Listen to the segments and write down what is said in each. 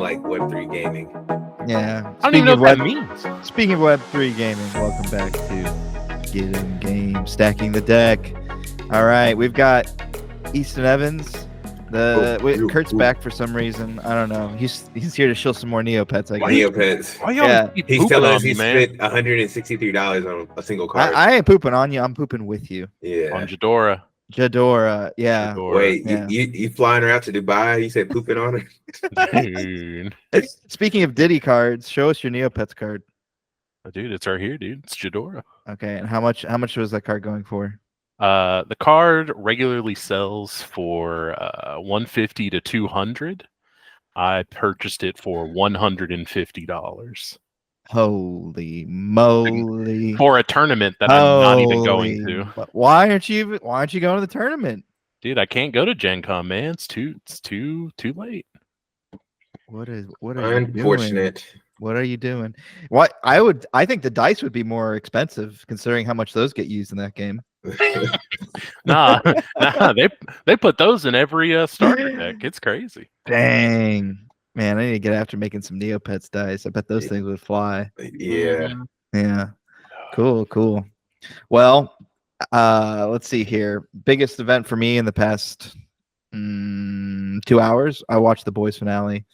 like Web3 gaming. Yeah. I don't even know what that means. Speaking of Web3 gaming, welcome back to Giddm Games, stacking the deck. All right, we've got Easton Evans. Kurt's back for some reason. I don't know. He's here to shill some more Neopets. I guess. Neopets. Why y'all keep He's pooping telling on us me, he man? spent $163 on a single card. I ain't pooping on you. I'm pooping with you. Yeah. On Jadora. Yeah. Jadora. Wait, Yeah. you flying her out to Dubai? You said pooping on her? Dude. Speaking of Diddy cards, show us your Neopets card. Oh, dude, it's right here, dude. It's Jadora. Okay, and how much was that card going for? The card regularly sells for 150 to 200. I purchased it for $150 Holy moly! for a tournament that I'm not even going to. Why aren't you going to the tournament? Dude, I can't go to Gen Con, man. It's too late. What are Unfortunate. you doing? What are you doing? I think the dice would be more expensive considering how much those get used in that game. Nah, they put those in every starter deck. It's crazy. Dang, man, I need to get after making some Neopets dice. I bet those things would fly. Yeah. Yeah. Cool. Well, let's see here. Biggest event for me in the past 2 hours. I watched the boys finale.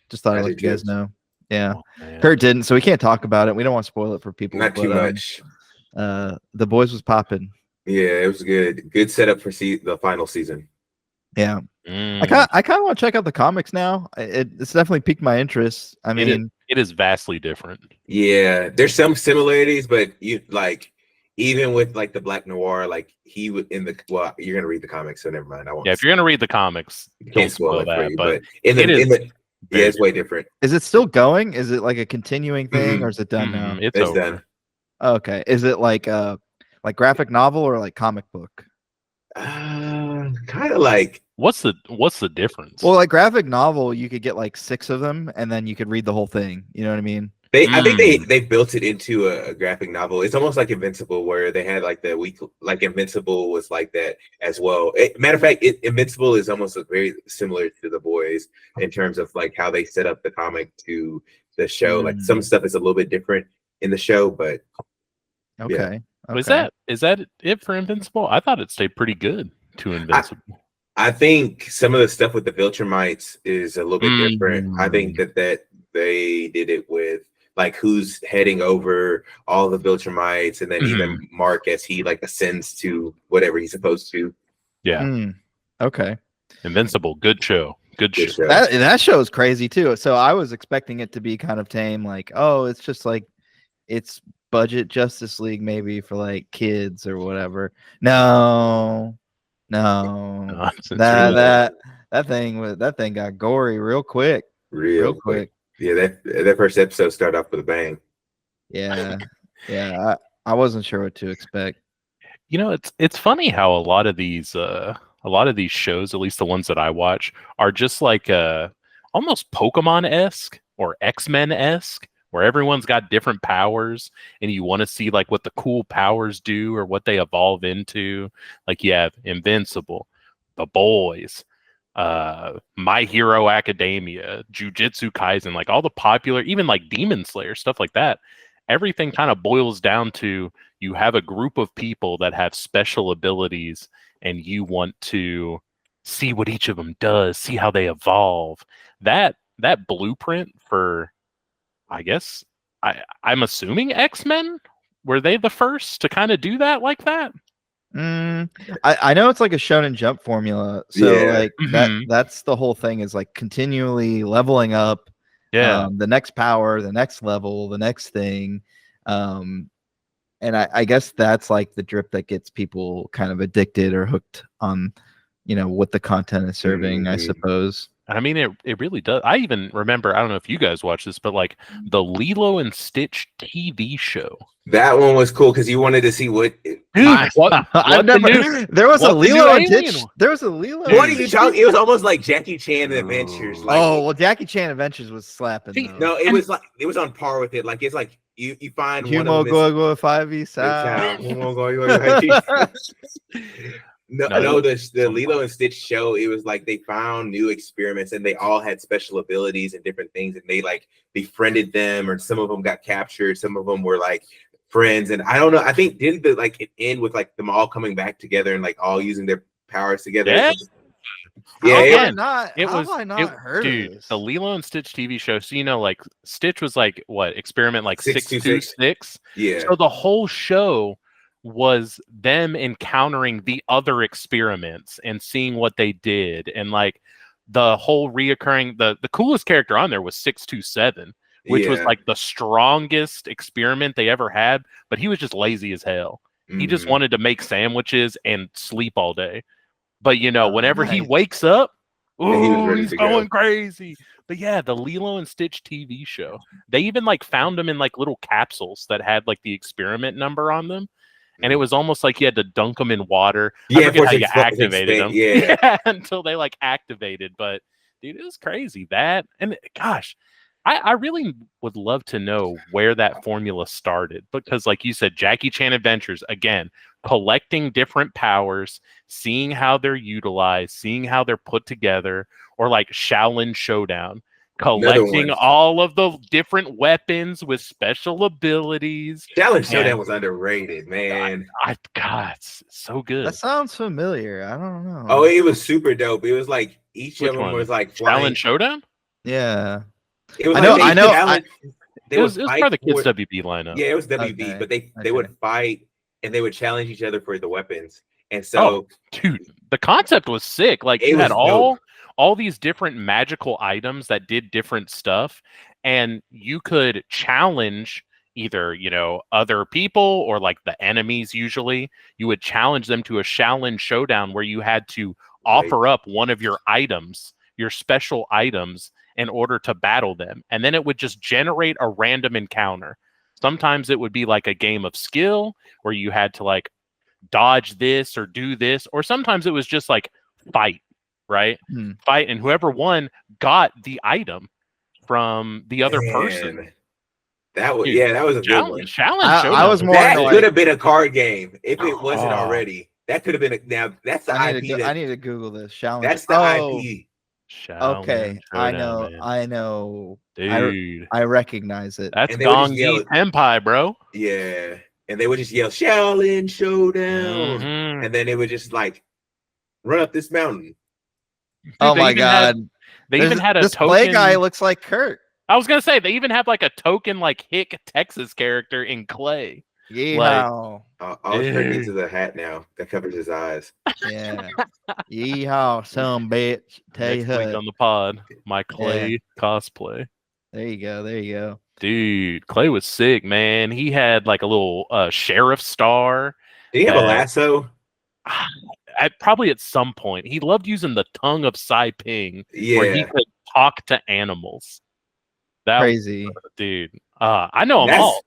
Just thought I'd let you guys know. Yeah. Oh, Kurt didn't, so we can't talk about it. We don't want to spoil it for people. Not too much. The boys was popping. Yeah, it was good. Good setup for the final season. Yeah. I kind of want to check out the comics now. It's definitely piqued my interest. I mean, it is vastly different. Yeah, there's some similarities, but even with like the Black Noir, like he would you're gonna read the comics, so never mind. I won't. Yeah, if you're gonna read the comics, can't spoil it for you, but yeah, it's way different. Is it still going? Is it like a continuing thing, or is it done now? It's over. Done. Okay. Is it like graphic novel or like comic book? Kind of like. What's the difference? Well, like graphic novel, you could get like 6 of them, and then you could read the whole thing. You know what I mean? I think they built it into a graphic novel. It's almost like Invincible, where they had like the week, like Invincible was like that as well. Matter of fact, Invincible is almost very similar to The Boys in terms of like how they set up the comic to the show. Like some stuff is a little bit different in the show, but okay. Is that it for Invincible? I thought it stayed pretty good to Invincible. I think some of the stuff with the Viltrumites is a little bit different. I think that they did it with like who's heading over all the Viltrumites, and then even Mark as he like ascends to whatever he's supposed to. Yeah. Okay. Invincible, good show. Good show. That show is crazy too. So I was expecting it to be kind of tame, like, oh, it's just like it's budget Justice League maybe for like kids or whatever. No. That thing got gory real quick. Real quick. Yeah, that first episode started off with a bang. Yeah. I wasn't sure what to expect. You know, it's funny how a lot of these shows, at least the ones that I watch, are just like almost Pokemon-esque or X-Men-esque, where everyone's got different powers and you want to see like what the cool powers do or what they evolve into. Like you have Invincible, The Boys, My Hero Academia, Jujutsu Kaisen, like all the popular, even like Demon Slayer, stuff like that. Everything kind of boils down to you have a group of people that have special abilities and you want to see what each of them does, see how they evolve. That blueprint for, I guess, I'm assuming X-Men, were they the first to kind of do that like that? I know it's like a Shonen Jump formula, so like that's the whole thing, is like continually leveling up. The next power, the next level, the next thing, and I guess that's like the drip that gets people kind of addicted or hooked on, what the content is serving. I suppose. I mean, it really does. I even remember, I don't know if you guys watch this, but like the Lilo and Stitch TV show. That one was cool because you wanted to see what. Dude, there was a Lilo and Stitch. There was a Lilo. What are you talking? It was almost like Jackie Chan Adventures. Like, well, Jackie Chan Adventures was slapping. No, it was on par with it. Like it's like you find Humo Gogo 5 East. No, the Lilo and Stitch show, it was like they found new experiments and they all had special abilities and different things, and they like befriended them, or some of them got captured, some of them were like friends, and I don't know. I think didn't it end with like them all coming back together and like all using their powers together? Yeah. Yeah, How have I not heard of this? The Lilo and Stitch TV show. So like Stitch was like what experiment like 626. Yeah. So the whole show was them encountering the other experiments and seeing what they did, and like the whole reoccurring. The coolest character on there was 627, which was like the strongest experiment they ever had. But he was just lazy as hell. He just wanted to make sandwiches and sleep all day. But whenever he wakes up, he's going crazy. But yeah, the Lilo and Stitch TV show. They even like found them in like little capsules that had like the experiment number on them. And it was almost like you had to dunk them in water. I forget how you activated them. Yeah, until they like activated. But dude, it was crazy. That, and gosh, I really would love to know where that formula started, because like you said, Jackie Chan Adventures, again, collecting different powers, seeing how they're utilized, seeing how they're put together, or like Shaolin Showdown, collecting all of the different weapons with special abilities. Shaolin Showdown was underrated, man. God, it's so good. That sounds familiar. I don't know. Oh, it was super dope. It was like each of them was like Shaolin Showdown. Yeah. It was I know. It was part of the kids WB lineup. Yeah, it was WB, but they would fight and they would challenge each other for the weapons. And so, dude, the concept was sick. Like you had all these different magical items that did different stuff, and you could challenge either other people or like the enemies. Usually, you would challenge them to a Shaolin Showdown where you had to offer up one of your items, your special items, in order to battle them. And then it would just generate a random encounter. Sometimes it would be like a game of skill where you had to like dodge this or do this, or sometimes it was just like fight, right? Fight, and whoever won got the item from the other person. That was that was a good one. I was more that could have been a card game if it wasn't already. That could have been now that's the IP. I need to Google this. Shaolin. That's the IP. Okay, Showdown, I know, dude. I recognize it. That's Gong Yi Senpai, bro. Yeah, and they would just yell Shaolin Showdown, and then they would just like run up this mountain. Dude, oh my god! They even had a this token. Play guy looks like Kurt. I was gonna say they even have like a token like Hick Texas character in clay. Yeehaw! I'll turn into the hat now that covers his eyes. Yeah. Yeehaw, some bitch. Next week on the pod, my Clay cosplay. There you go. Dude, Clay was sick, man. He had like a little sheriff star. Did he have a lasso? Probably at some point. He loved using the tongue of Sai Ping, where he could talk to animals. That crazy, dude. I know them all.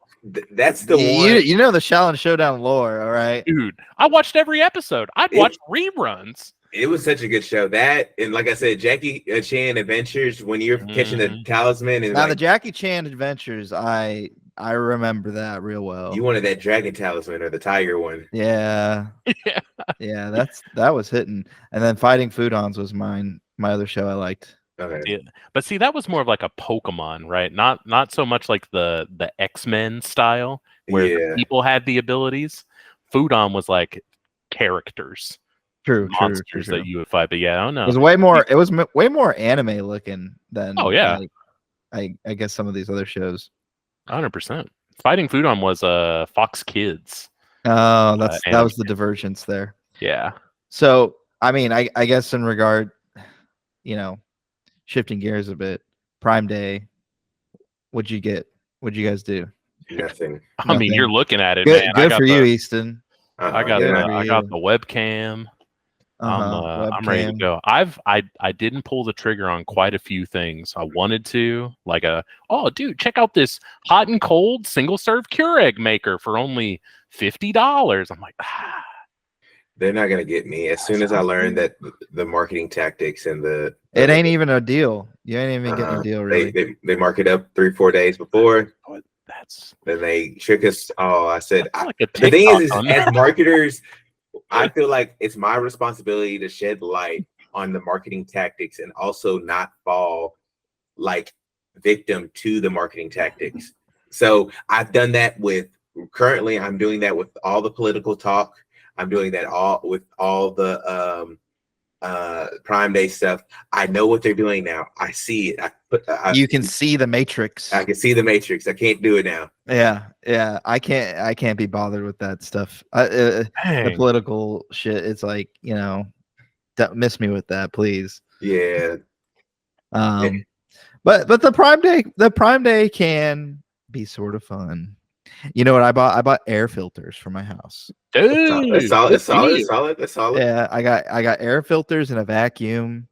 That's the one. You know the Shaolin Showdown lore, all right? Dude, I watched every episode. I'd watch reruns. It was such a good show. That, and like I said, Jackie Chan Adventures, when you're catching the talisman. And now the Jackie Chan Adventures, I remember that real well. You wanted that dragon talisman or the tiger one. Yeah. Yeah, that was hitting. And then Fighting Foodons was my other show I liked. Okay. Yeah. But see, that was more of like a Pokemon, right? Not so much like the X-Men style where the people had the abilities. Foodon was like characters, monsters that you would fight. But yeah, I don't know. It was way more anime looking than. Oh yeah. Like, I guess some of these other shows. 100%. Fighting Foodon was Fox Kids. Oh, that was the divergence there. Yeah. So I mean, I guess in regard, shifting gears a bit, Prime Day, what'd you get? What'd you guys do? Nothing. I mean, you're looking at it, good, man. Good for you, Easton. I got the webcam. I'm ready to go. I didn't pull the trigger on quite a few things. I wanted to, like dude, check out this hot and cold single serve Keurig maker for only $50. I'm like, They're not gonna get me. As soon as I learned that the marketing tactics and it ain't even a deal. You ain't even getting a deal, really. They mark it up 3-4 days before. That's then they trick us. Oh, I said like the thing is as marketers, I feel like it's my responsibility to shed light on the marketing tactics and also not fall like victim to the marketing tactics. So I've done that currently I'm doing that with all the political talk. I'm doing that with all the Prime Day stuff. I know what they're doing now. I see it. You can see the matrix. I can see the matrix. I can't do it now. Yeah. I can't be bothered with that stuff. The political shit. It's like, don't miss me with that, please. Yeah. But the Prime Day can be sort of fun. You know what I bought? I bought air filters for my house. Dude, that's solid. Yeah, I got air filters and a vacuum.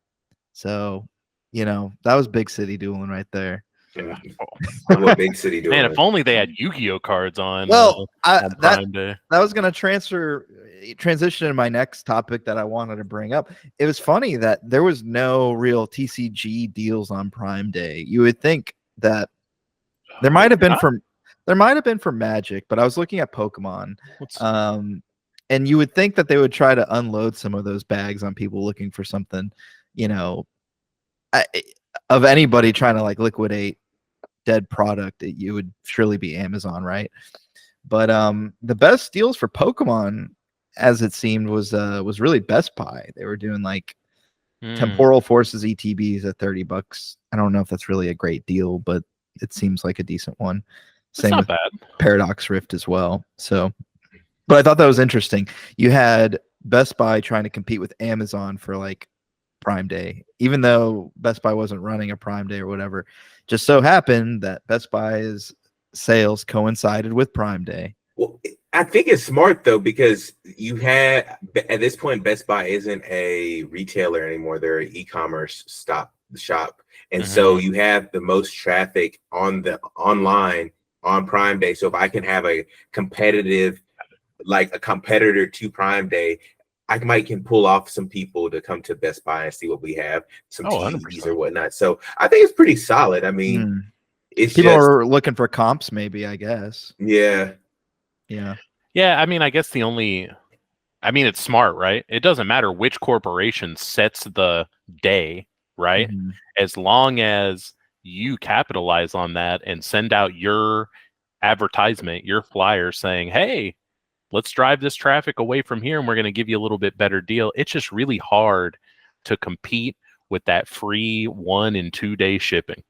So, that was big city dueling right there. Yeah. I'm a big city dueling. Man, if only they had Yu-Gi-Oh cards on. Well, on Prime Day. That was going to transition to my next topic that I wanted to bring up. It was funny that there was no real TCG deals on Prime Day. You would think that there might have been for Magic, but I was looking at Pokemon. And you would think that they would try to unload some of those bags on people looking for something, of anybody trying to like liquidate dead product. You would surely be Amazon, right? But the best deals for Pokemon, as it seemed, was really Best Buy. They were doing like Temporal Forces ETBs at $30. I don't know if that's really a great deal, but it seems like a decent one. Same with Paradox Rift as well. So, but I thought that was interesting. You had Best Buy trying to compete with Amazon for like Prime Day, even though Best Buy wasn't running a Prime Day or whatever. Just so happened that Best Buy's sales coincided with Prime Day. Well, I think it's smart though, because at this point, Best Buy isn't a retailer anymore. They're an e-commerce shop. And so you have the most traffic online on Prime Day. So if I can have a competitor to Prime Day, I can pull off some people to come to Best Buy and see what we have, some TVs or whatnot. So I think it's pretty solid. I mean, people are looking for comps, maybe, I guess. Yeah. I mean, I guess it's smart, right? It doesn't matter which corporation sets the day, right? As long as you capitalize on that and send out your advertisement, your flyer saying, hey, let's drive this traffic away from here and we're going to give you a little bit better deal. It's just really hard to compete with that free 1 and 2 day shipping.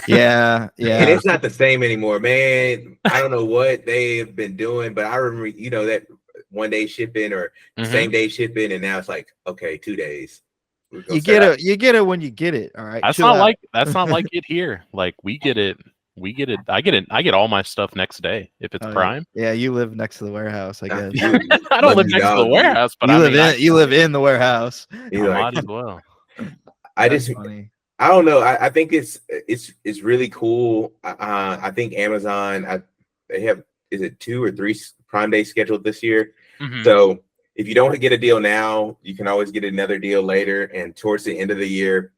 Yeah. And it's not the same anymore, man. I don't know what they've been doing, but I remember, that 1 day shipping or same day shipping, and now it's like, okay, 2 days. You get it when you get it. All right. That's not like it here. Like we get it. I get all my stuff next day if it's Prime. Yeah, you live next to the warehouse, I guess. I don't live next to the warehouse, but you live in the warehouse. Might as well. Funny. I don't know. I think it's really cool. I think Amazon, they have, is it 2 or 3 Prime Days scheduled this year? So if you don't get a deal now, you can always get another deal later. And towards the end of the year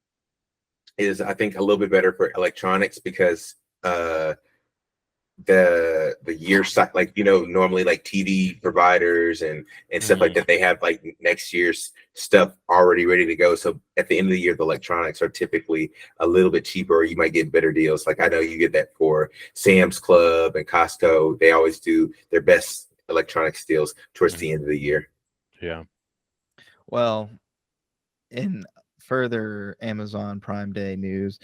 is, I think, a little bit better for electronics, because the year side, like, normally like TV providers and stuff like that, they have like next year's stuff already ready to go. So at the end of the year, the electronics are typically a little bit cheaper, or you might get better deals. Like I know you get that for Sam's Club and Costco. They always do their best electronics deals towards the end of the year. Yeah. Well, in further Amazon Prime Day news,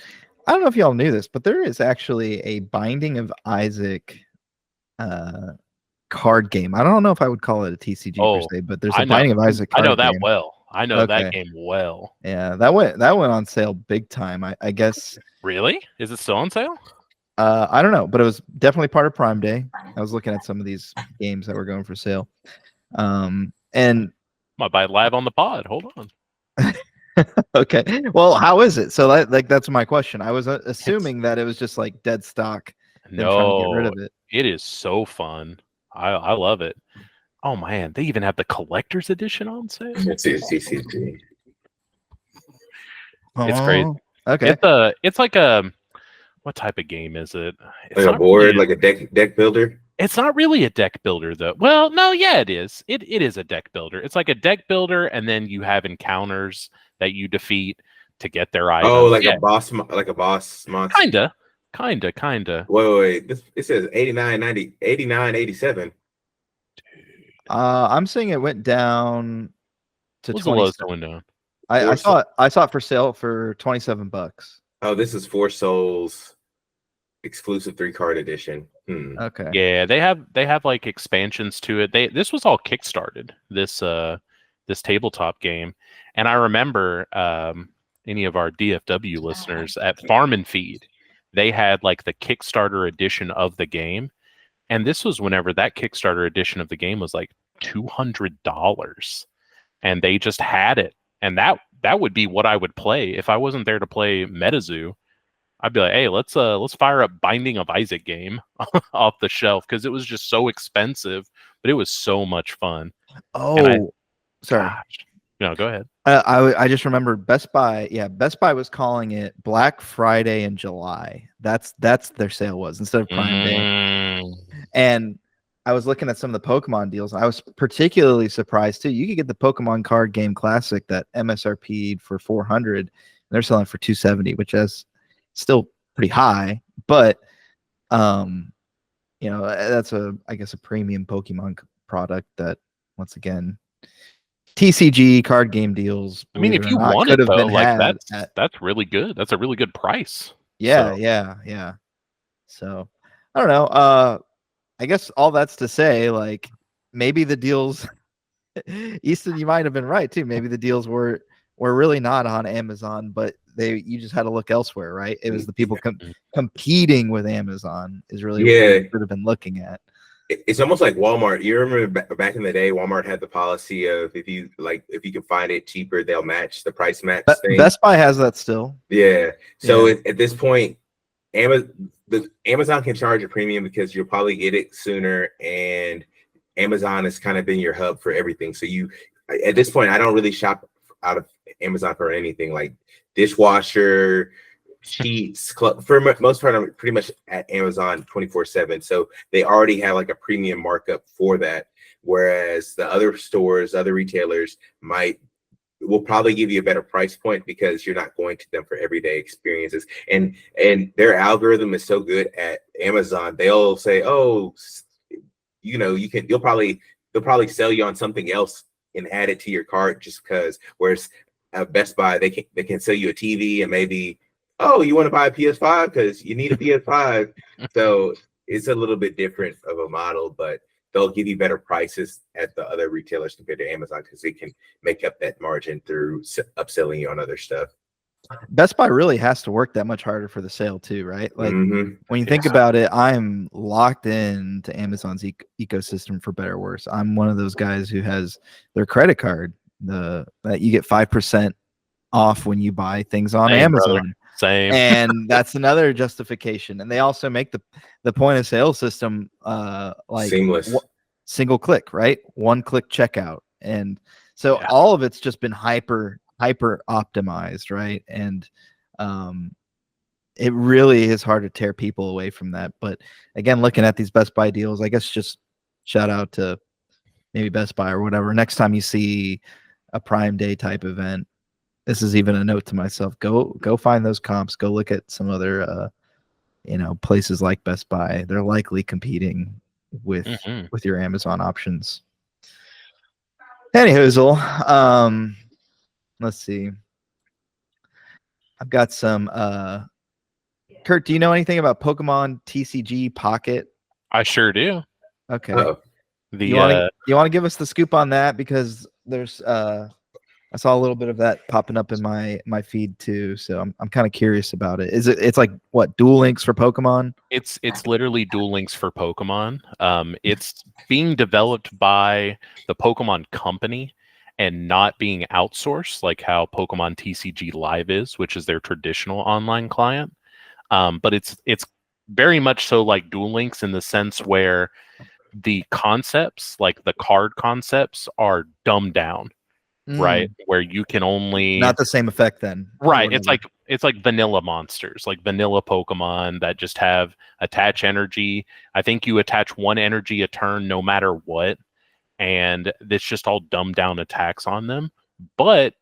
I don't know if y'all knew this, but there is actually a Binding of Isaac card game. I don't know if I would call it a TCG per se, but there's a Binding of Isaac card game. I know that well. I know that game well. Yeah, that went on sale big time, I guess. Really? Is it still on sale? I don't know, but it was definitely part of Prime Day. I was looking at some of these games that were going for sale. And might buy it live on the pod. Hold on. Okay. Well, how is it? So that's my question. I was assuming that it was just like dead stock. No, trying to get rid of it. It is so fun. I love it. Oh man, they even have the collector's edition on sale. It's CCG. It's crazy. Okay. It's like a, what type of game is it? It's like a board, like a deck builder. It's not really a deck builder, though. Well, no, yeah, it is. It is a deck builder. It's like a deck builder, and then you have encounters that you defeat to get their items. Oh, like a boss monster. Kinda. Wait. It says 89.87. I'm seeing it went down to What's the lowest going down? I saw it for sale for $27. Oh, this is 4 Souls exclusive 3-card edition. Okay. Yeah, they have like expansions to it. This was all kickstarted. This tabletop game, and I remember any of our DFW listeners at Farm and Feed, they had like the Kickstarter edition of the game, and this was whenever that Kickstarter edition of the game was like $200, and they just had it, and that would be what I would play if I wasn't there to play MetaZoo. I'd be like, hey, let's fire up Binding of Isaac game off the shelf, because it was just so expensive, but it was so much fun. Oh, sorry. Gosh. No, go ahead. I just remembered Best Buy. Yeah, Best Buy was calling it Black Friday in July. That's their sale was instead of Prime Day. And I was looking at some of the Pokemon deals. I was particularly surprised too. You could get the Pokemon Card Game Classic that MSRP'd for $400. And they're selling for $270, which is still pretty high, but that's I guess a premium Pokemon product that, once again, TCG card game deals. I mean, if you want it though, like that's really good. That's a really good price. Yeah. So I don't know. I guess all that's to say, like, maybe the deals, Easton, you might have been right too. Maybe the deals were really not on Amazon, but you just had to look elsewhere, right? It was the people competing with Amazon is really what you should have been looking at. It's almost like Walmart. You remember back in the day, Walmart had the policy of if you can find it cheaper, they'll match the price match thing. Best Buy has that still. Yeah. So at this point, Amazon can charge a premium because you'll probably get it sooner, and Amazon has kind of been your hub for everything. So at this point, I don't really shop out of Amazon for anything like dishwasher, sheets, for most part. I'm pretty much at Amazon 24/7. So they already have like a premium markup for that. Whereas the other stores, other retailers will probably give you a better price point because you're not going to them for everyday experiences. And their algorithm is so good at Amazon. They'll say, oh, they'll probably sell you on something else and add it to your cart just because. Whereas at Best Buy, they can sell you a TV and maybe, oh, you want to buy a PS5 because you need a PS5. So it's a little bit different of a model, but they'll give you better prices at the other retailers compared to Amazon because they can make up that margin through upselling you on other stuff. Best Buy really has to work that much harder for the sale too, right? Like when you think about it, I'm locked into Amazon's ecosystem for better or worse. I'm one of those guys who has their credit card, that you get 5% off when you buy things on Amazon. Brother. Same. And that's another justification. And they also make the point of sale system like seamless, single click, right? One click checkout. And so all of it's just been hyper optimized, right? And it really is hard to tear people away from that. But again, looking at these Best Buy deals, I guess just shout out to maybe Best Buy or whatever. Next time you see a Prime Day type event, this is even a note to myself. Go find those comps. Go look at some other places like Best Buy. They're likely competing with your Amazon options. Anyhoozle, let's see. I've got some. Kurt, do you know anything about Pokemon TCG Pocket? I sure do. Okay. Uh-oh. You want to give us the scoop on that, because there's I saw a little bit of that popping up in my feed too, so I'm kind of curious about it. It's like what, Duel Links for Pokemon? It's literally Duel Links for Pokemon. It's being developed by the Pokemon Company and not being outsourced like how Pokemon TCG Live is, which is their traditional online client. But it's very much so like Duel Links in the sense where the concepts, like the card concepts, are dumbed down. Right, where you can only not the same effect then. Right, it's like it's like vanilla monsters, like vanilla Pokemon that just have attach energy. I think you attach one energy a turn no matter what, and it's just all dumbed down attacks on them. But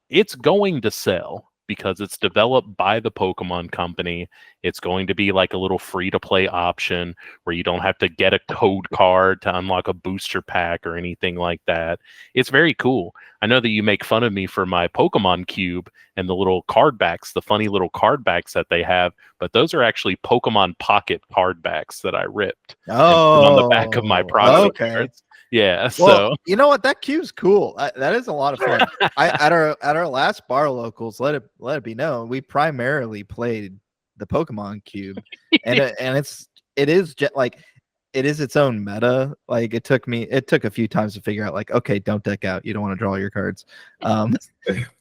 it's going to sell because it's developed by the Pokemon Company. It's going to be like a little free-to-play option where you don't have to get a code card to unlock a booster pack or anything like that. It's very cool. I know that you make fun of me for my Pokemon Cube and the little card backs, the funny little card backs that they have, but those are actually Pokemon Pocket card backs that I ripped and put on the back of my product cards. Yeah, well, so you know what? That cube's cool. That is a lot of fun. At our last bar locals, let it be known, we primarily played the Pokemon Cube, and it is its own meta. Like it took a few times to figure out, like, okay, don't deck out. You don't want to draw your cards,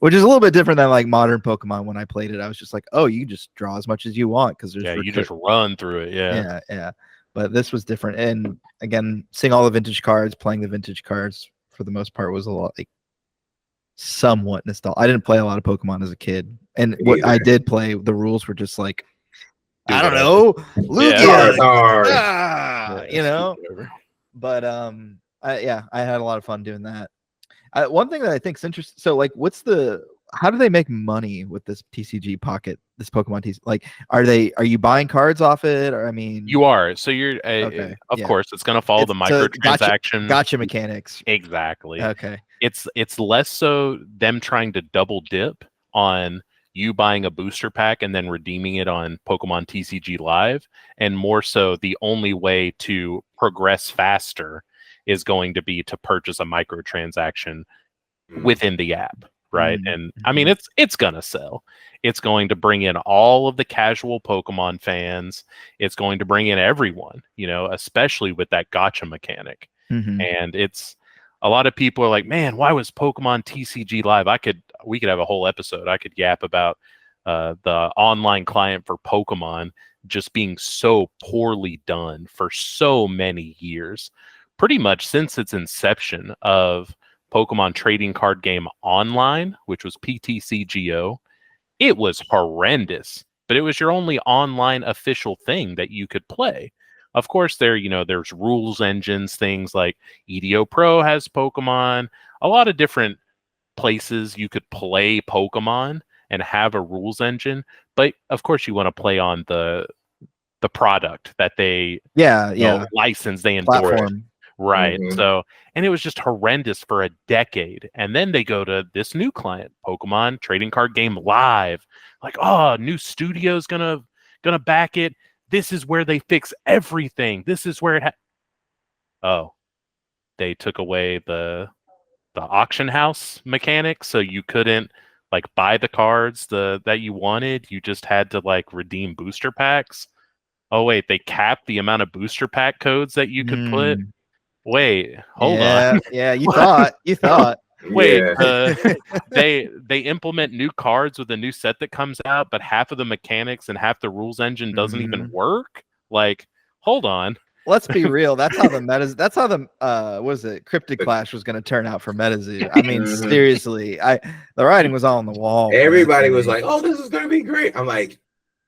which is a little bit different than like modern Pokemon. When I played it, I was just like, oh, you just draw as much as you want because there's you just run through it. Yeah. But this was different, and again, seeing all the vintage cards, playing the vintage cards for the most part was a lot like somewhat nostalgic. I didn't play a lot of Pokemon as a kid, and what I did play, the rules were just like, I don't know, Lugia, you know. But I had a lot of fun doing that. One thing that I think is interesting. So, like, how do they make money with this TCG Pocket, this Pokemon TCG? Like, are you buying cards off it? Or, I mean, you are. So you're, of course, it's going to follow the microtransaction. Gotcha mechanics. Exactly. Okay. It's less so them trying to double dip on you buying a booster pack and then redeeming it on Pokemon TCG Live, and more so the only way to progress faster is going to be to purchase a microtransaction within the app. Right. And I mean, it's going to sell. It's going to bring in all of the casual Pokemon fans. It's going to bring in everyone, especially with that gotcha mechanic. And it's a lot of people are like, man, why was Pokemon TCG Live? We could have a whole episode. I could yap about the online client for Pokemon just being so poorly done for so many years, pretty much since its inception of Pokemon Trading Card Game Online, which was PTCGO. It was horrendous, but it was your only online official thing that you could play. Of course, there's rules engines, things like EDO Pro has Pokemon, a lot of different places you could play Pokemon and have a rules engine. But of course, you want to play on the product that they license, they endorse. Platform. Right. So, and it was just horrendous for a decade. And then they go to this new client, Pokemon Trading Card Game Live. Like, oh, new studio's gonna back it. This is where they fix everything. This is where they took away the auction house mechanic, so you couldn't like buy the cards that you wanted. You just had to like redeem booster packs. Oh wait, they capped the amount of booster pack codes that you could put. Wait, hold on. Yeah, you thought. Wait, they implement new cards with a new set that comes out, but half of the mechanics and half the rules engine doesn't even work. Like, hold on. Let's be real. That's how the Cryptic Clash was going to turn out for MetaZoo. I mean, seriously, the writing was all on the wall. Everybody was like, "Oh, this is going to be great." I'm like,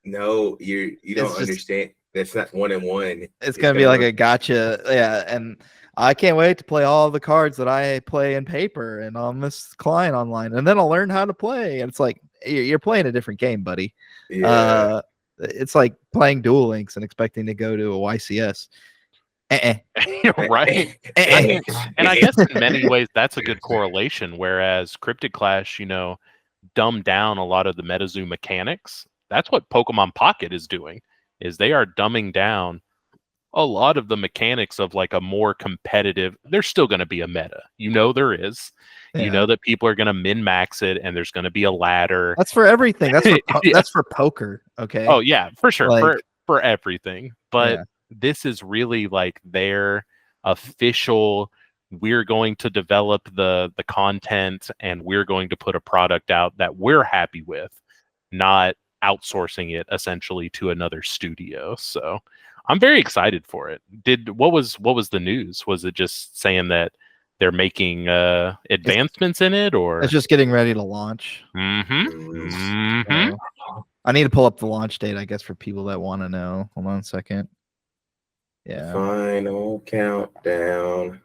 "No, you don't understand. That's not 1-in-1. It's going to be like a gotcha." Yeah, and I can't wait to play all the cards that I play in paper and on this client online, and then I'll learn how to play. And it's like you're playing a different game, buddy. Yeah. It's like playing Duel Links and expecting to go to a YCS. Right. And I guess in many ways that's a good correlation. Whereas Cryptic Clash, dumbed down a lot of the MetaZoo mechanics. That's what Pokemon Pocket is doing. Is they are dumbing down a lot of the mechanics of like a more competitive. There's still going to be a meta. There is. Yeah. That people are going to min-max it, and there's going to be a ladder. That's for everything. That's for poker. Okay. Oh yeah, for sure. Like, for everything. But this is really like their official. We're going to develop the content, and we're going to put a product out that we're happy with, not outsourcing it essentially to another studio. So I'm very excited for it. What was the news? Was it just saying that they're making advancements in it, or it's just getting ready to launch. Mm-hmm. I need to pull up the launch date, I guess, for people that want to know. Hold on a second. Yeah. Final countdown.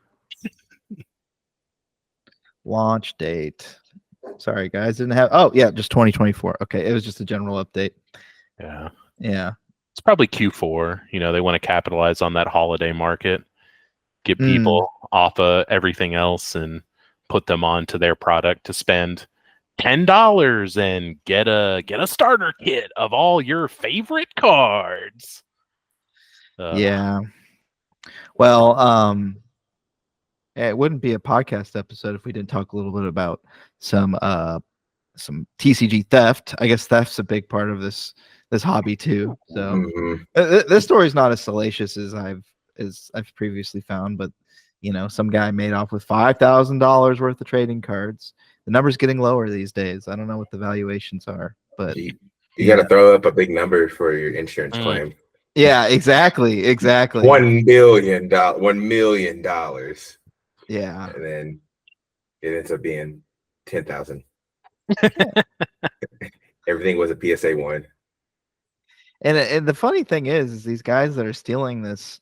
Launch date. Sorry, guys. Didn't have. Oh, yeah, just 2024. Okay. It was just a general update. Yeah. Yeah. It's probably Q4. They want to capitalize on that holiday market, get people off of everything else and put them onto their product to spend $10 and get a starter kit of all your favorite cards. Yeah. Well, it wouldn't be a podcast episode if we didn't talk a little bit about some TCG theft. I guess theft's a big part of this hobby too. So this story is not as salacious as I've previously found, but some guy made off with $5,000 worth of trading cards. The number's getting lower these days. I don't know what the valuations are, but you got to throw up a big number for your insurance claim. Yeah, exactly. $1 billion, $1 million. Yeah, and then it ends up being 10,000. Everything was a PSA 1. And the funny thing is these guys that are stealing this,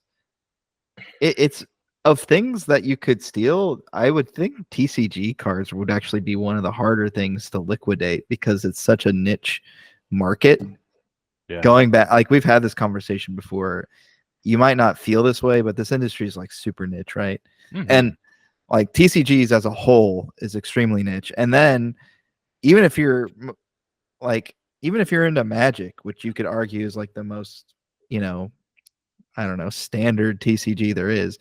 it's of things that you could steal. I would think TCG cards would actually be one of the harder things to liquidate because it's such a niche market. Yeah. Going back, like we've had this conversation before, you might not feel this way, but this industry is like super niche, right? And like TCGs as a whole is extremely niche. And then even if you're into Magic, which you could argue is like the most, I don't know, standard TCG there is,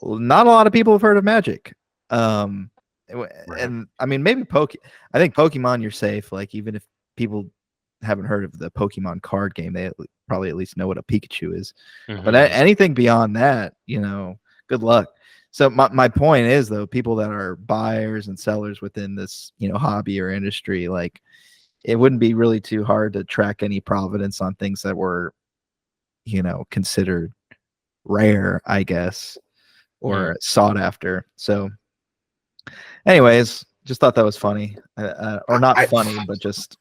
not a lot of people have heard of Magic. And I mean, maybe I think Pokemon, you're safe. Like, even if people haven't heard of the Pokemon card game, they probably at least know what a Pikachu is. But anything beyond that, good luck. So my point is, though, people that are buyers and sellers within this, hobby or industry, like, it wouldn't be really too hard to track any provenance on things that were, considered rare, I guess, or sought after. So anyways, just thought that was funny, or not funny, but just.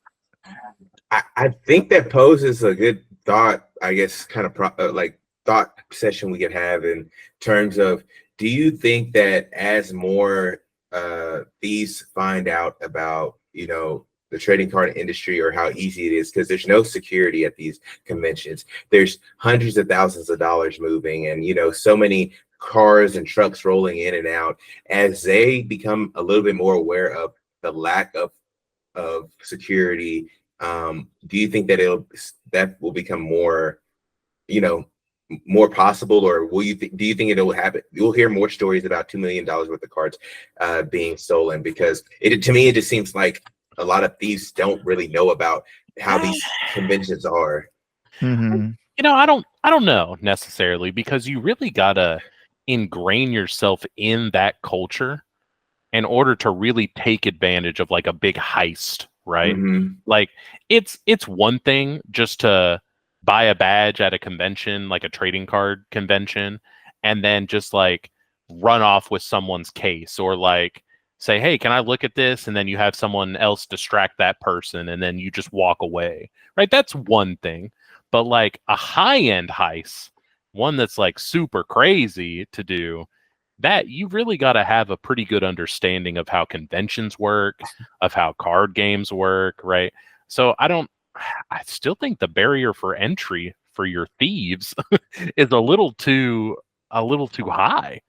I think that poses a good thought, I guess, kind of like thought session we could have in terms of, do you think that as more thieves find out about, the trading card industry or how easy it is, because there's no security at these conventions. There's hundreds of thousands of dollars moving and, so many cars and trucks rolling in and out. As they become a little bit more aware of the lack of security, do you think that that will become more, more possible, or do you think it will happen? You'll hear more stories about $2 million worth of cards being stolen, because to me, it just seems like a lot of thieves don't really know about how these conventions are. I don't know necessarily, because you really gotta ingrain yourself in that culture in order to really take advantage of like a big heist, right? Like it's one thing just to buy a badge at a convention, like a trading card convention, and then just like run off with someone's case, or like say, hey, can I look at this? And then you have someone else distract that person and then you just walk away, right? That's one thing. But like a high-end heist, one that's like super crazy to do, that you really got to have a pretty good understanding of how conventions work, of how card games work, right? So I still think the barrier for entry for your thieves is a little too high.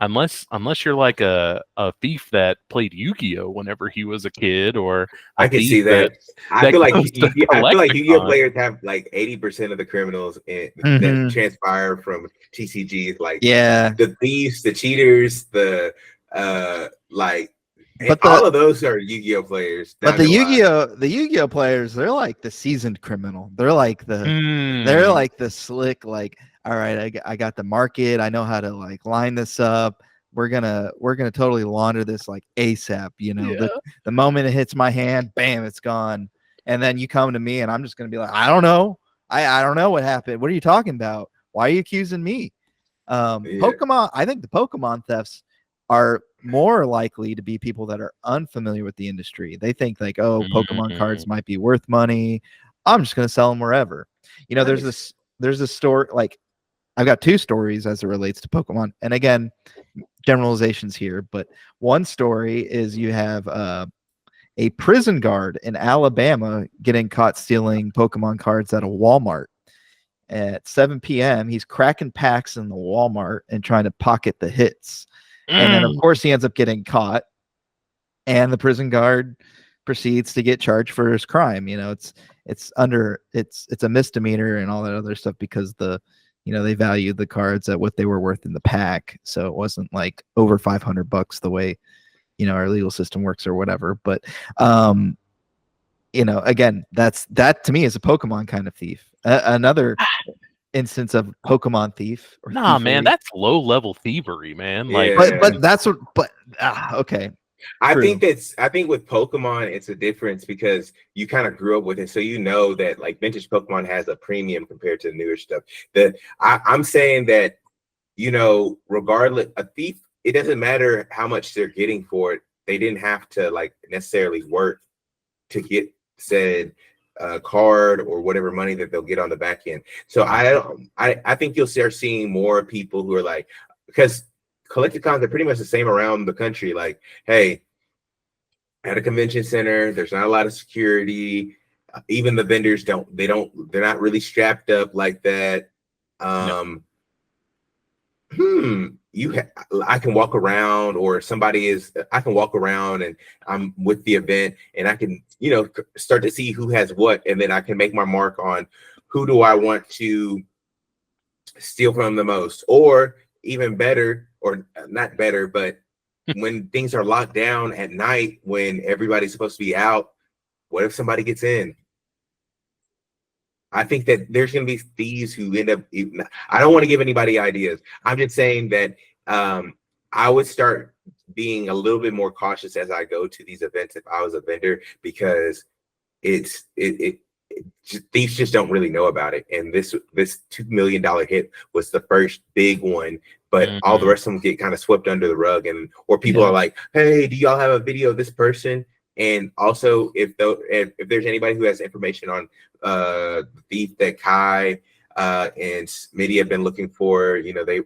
Unless you're like a thief that played Yu-Gi-Oh whenever he was a kid, or I can see that. I feel like Yu-Gi-Oh players have like 80% of the criminals that transpire from TCGs. Like, the thieves, the cheaters, all of those are Yu-Gi-Oh players. But the Yu-Gi-Oh players, they're like the seasoned criminal. They're like the slick, like, all right, I got the market. I know how to like line this up. We're gonna totally launder this like ASAP. The moment it hits my hand, bam, it's gone. And then you come to me, and I'm just gonna be like, I don't know. I don't know what happened. What are you talking about? Why are you accusing me? Pokemon. I think the Pokemon thefts are more likely to be people that are unfamiliar with the industry. They think like, oh, Pokemon cards might be worth money. I'm just going to sell them wherever. You know, there's this story, like I've got two stories as it relates to Pokemon. And again, generalizations here, but one story is you have a prison guard in Alabama getting caught stealing Pokemon cards at a Walmart. At 7 p.m., he's cracking packs in the Walmart and trying to pocket the hits. And then, of course, he ends up getting caught, and the prison guard proceeds to get charged for his crime. You know, it's a misdemeanor and all that other stuff because they valued the cards at what they were worth in the pack, so it wasn't like over $500 the way our legal system works or whatever. But again, that to me is a Pokemon kind of thief. Another instance of Pokemon thief. Nah, thievery. Man, that's low level thievery, man. Like, but that's what. But okay. I think with Pokemon, it's a difference because you kind of grew up with it, so you know that like vintage Pokemon has a premium compared to the newer stuff. I'm saying that regardless, a thief, it doesn't matter how much they're getting for it. They didn't have to like necessarily work to get said card or whatever money that they'll get on the back end. So I think you'll start seeing more people who are like, because collecticons are pretty much the same around the country. Like, hey, at a convention center, there's not a lot of security. Even the vendors they're not really strapped up like that. No. I can walk around, or I can walk around and I'm with the event and I can, start to see who has what. And then I can make my mark on who do I want to steal from the most, or even better, or not better, but when things are locked down at night, when everybody's supposed to be out, what if somebody gets in? I think that there's going to be thieves who end up. I don't want to give anybody ideas. I'm just saying that I would start being a little bit more cautious as I go to these events if I was a vendor, because thieves just don't really know about it. And this $2 million hit was the first big one, but all the rest of them get kind of swept under the rug, or people are like, "Hey, do y'all have a video of this person?" And also, if there's anybody who has information on the thief that Kai and Smitty have been looking for,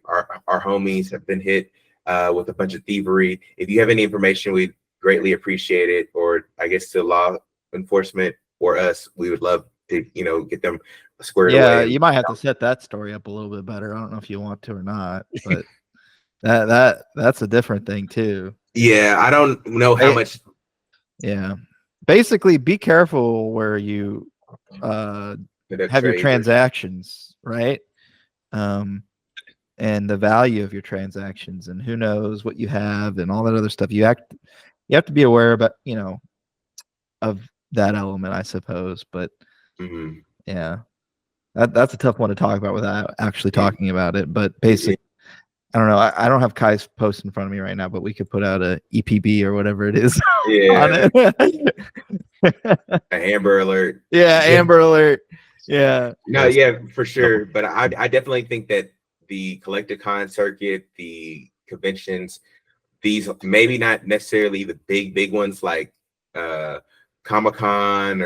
our homies have been hit with a bunch of thievery. If you have any information, we'd greatly appreciate it. Or I guess to law enforcement or us, we would love to, get them squared away. Yeah, you might have to set that story up a little bit better. I don't know if you want to or not, but that's a different thing too. Yeah, I don't know how much. Yeah, basically, be careful where you have your transactions, right? And the value of your transactions, and who knows what you have, and all that other stuff. You have to be aware about, of that element, I suppose. But yeah, that's a tough one to talk about without actually talking about it. But basically, I don't know. I don't have Kai's post in front of me right now, but we could put out a EPB or whatever it is. Yeah. An Amber Alert. Yeah, Amber Alert. Yeah. No, yeah, for sure. But I definitely think that the Collecticon circuit, the conventions, these maybe not necessarily the big ones like Comic-Con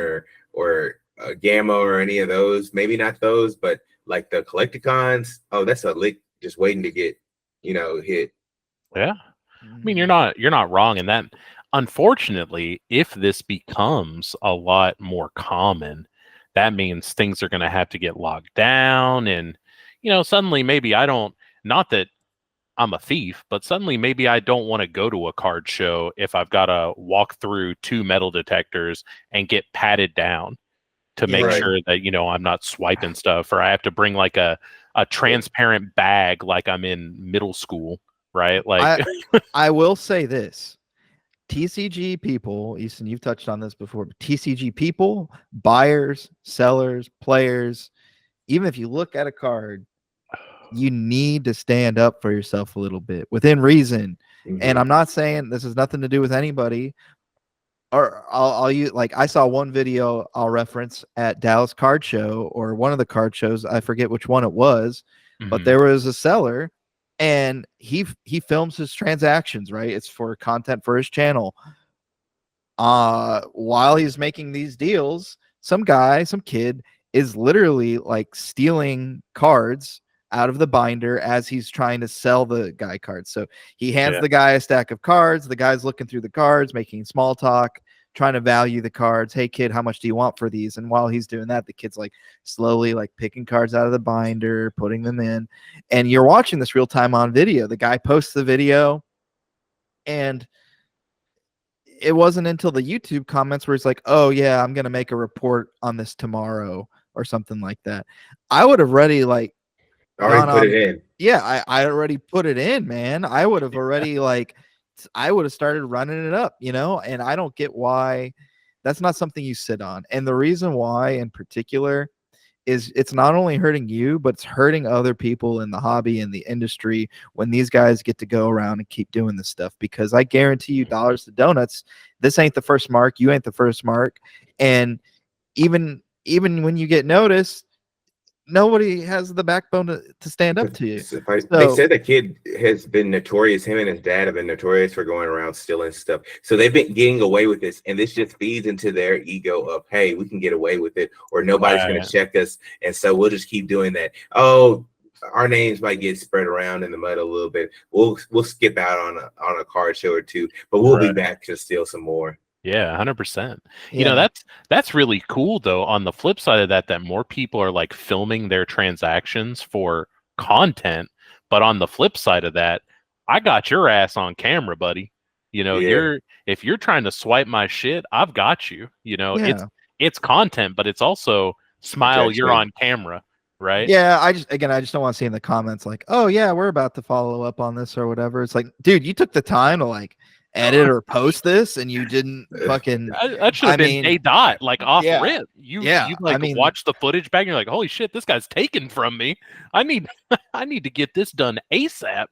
or Gamma or any of those. Maybe not those, but like the Collecticons. Oh, that's a lick just waiting to get hit. Yeah, I mean, you're not wrong in that. Unfortunately, if this becomes a lot more common, that means things are going to have to get locked down, and suddenly maybe not that I'm a thief, but suddenly maybe I don't want to go to a card show if I've got to walk through 2 metal detectors and get patted down to make sure that I'm not swiping stuff, or I have to bring like a transparent bag like I'm in middle school, right? Like I will say this. TCG people, Easton, you've touched on this before, but TCG people, buyers, sellers, players, even if you look at a card, you need to stand up for yourself a little bit within reason. And I'm not saying this has nothing to do with anybody, or I'll use, like, I saw one video I'll reference at Dallas Card Show, or one of the card shows, I forget which one it was, but there was a seller and he films his transactions, right? It's for content for his channel. While he's making these deals, some kid is literally like stealing cards out of the binder as he's trying to sell the guy cards. So he hands the guy a stack of cards. The guy's looking through the cards, making small talk, trying to value the cards. Hey kid, how much do you want for these? And while he's doing that, the kid's like slowly like picking cards out of the binder, putting them in. And you're watching this real time on video. The guy posts the video, and it wasn't until the YouTube comments where he's like, oh yeah, I'm going to make a report on this tomorrow or something like that. I would have already like already put it in. Yeah, I already put it in, man. I would have already I would have started running it up, and I don't get why that's not something you sit on. And the reason why in particular is it's not only hurting you, but it's hurting other people in the hobby and the industry when these guys get to go around and keep doing this stuff, because I guarantee you dollars to donuts, this ain't the first mark. You ain't the first mark. And even when you get noticed, nobody has the backbone to stand up to you. They said the kid has been notorious. Him and his dad have been notorious for going around stealing stuff. So they've been getting away with this, and this just feeds into their ego of, hey, we can get away with it, or nobody's going to check us, and so we'll just keep doing that. Oh, our names might get spread around in the mud a little bit. We'll skip out on a card show or two, but we'll be back to steal some more. Yeah, 100%. Yeah. That's really cool though. On the flip side of that more people are like filming their transactions for content. But on the flip side of that, I got your ass on camera, buddy. If you're trying to swipe my shit, I've got you. It's content, but it's also smile, you're on camera, right? Yeah, I just don't want to see in the comments like, oh yeah, we're about to follow up on this or whatever. It's like, dude, you took the time to like edit or post this and you didn't fucking that should have been a dot like off rip. You watch the footage back and you're like, holy shit, this guy's taken from me. I need to get this done ASAP.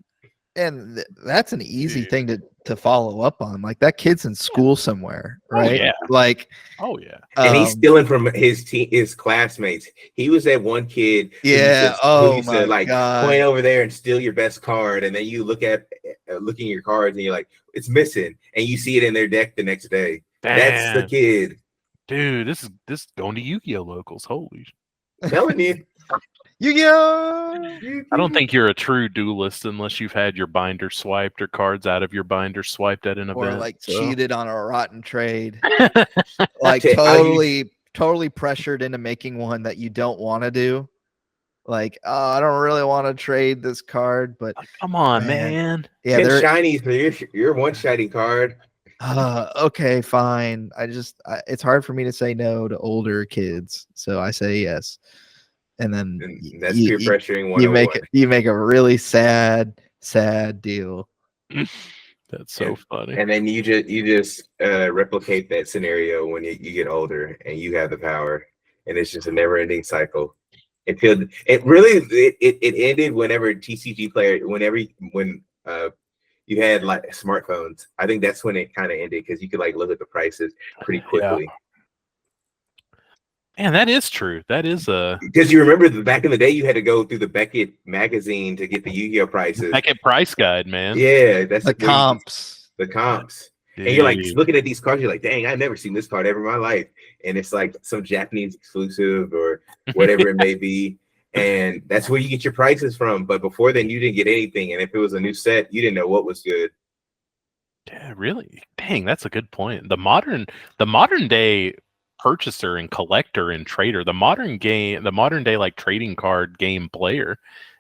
And that's an easy thing to follow up on. Like that kid's in school somewhere, right? And he's stealing from his classmates. He was that one kid who used to like point over there and steal your best card, and then you look at your cards and you're like, it's missing, and you see it in their deck the next day. Damn. That's the kid. Dude, this is going to Yugioh locals. Holy telling you. Yugioh! I don't think you're a true duelist unless you've had your binder swiped or cards out of your binder swiped at an event. Or like cheated on a rotten trade. Like totally pressured into making one that you don't want to do. Like, oh, I don't really want to trade this card, but come on, man. Yeah, they're shiny. So you're one shiny card. Okay, fine. It's hard for me to say no to older kids, so I say yes. And then that's peer pressuring. You make a really sad deal. That's so funny. And then you just replicate that scenario when you get older and you have the power, and it's just a never-ending cycle. It ended whenever TCG player, when you had like smartphones. I think that's when it kind of ended, because you could like look at the prices pretty quickly. Yeah. Man, that is true. That is because you remember back in the day, you had to go through the Beckett magazine to get the Yu-Gi-Oh prices. Beckett price guide, man. Yeah, that's the comps. The comps. Dude. And you're like looking at these cards, you're like, dang, I've never seen this card ever in my life. And it's like some Japanese exclusive or whatever it may be. And that's where you get your prices from. But before then, you didn't get anything. And if it was a new set, you didn't know what was good. Yeah, really? Dang, that's a good point. The modern day purchaser and collector and trader, the modern day like trading card game player,